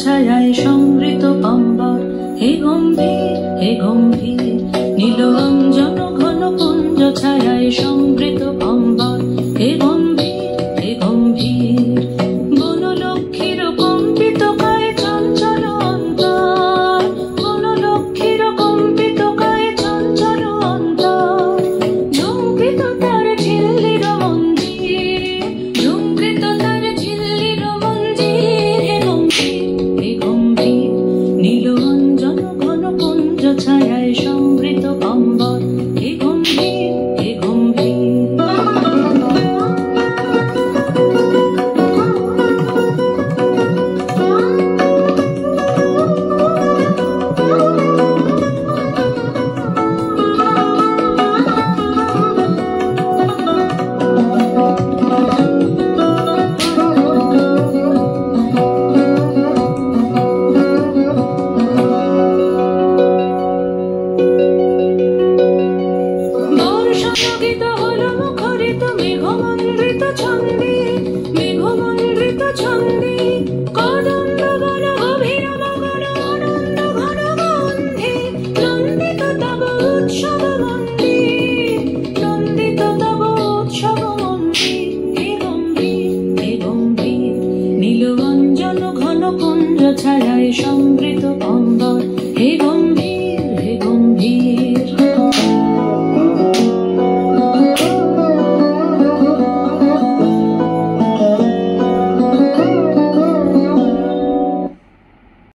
ছায়ায় সমৃত অম্বর, হে গম্ভীর হে গম্ভীর, নীল অঞ্জন ঘন পুঞ্জ ছায়ায় সমৃত অম্বর, হে গম্ভীর হে গম্ভীর। বনলক্ষ্মীর কম্পিত কায়ে চঞ্চল অন্তর, বনলক্ষ্মীর কম্পিত কায়ে চঞ্চল অন্তর, ঝুঁকৃত তার ঝিল্লির মঞ্জির, ঝুঁকৃত তার ঝিল্লির মঞ্জির, হে গম্ভীর হে গম্ভীর, নীল অঞ্জন ঘন পুঞ্জ ছায়ায় সমৃত অম্বর, হে গম্ভীর হে গম্ভীর। বর্ষা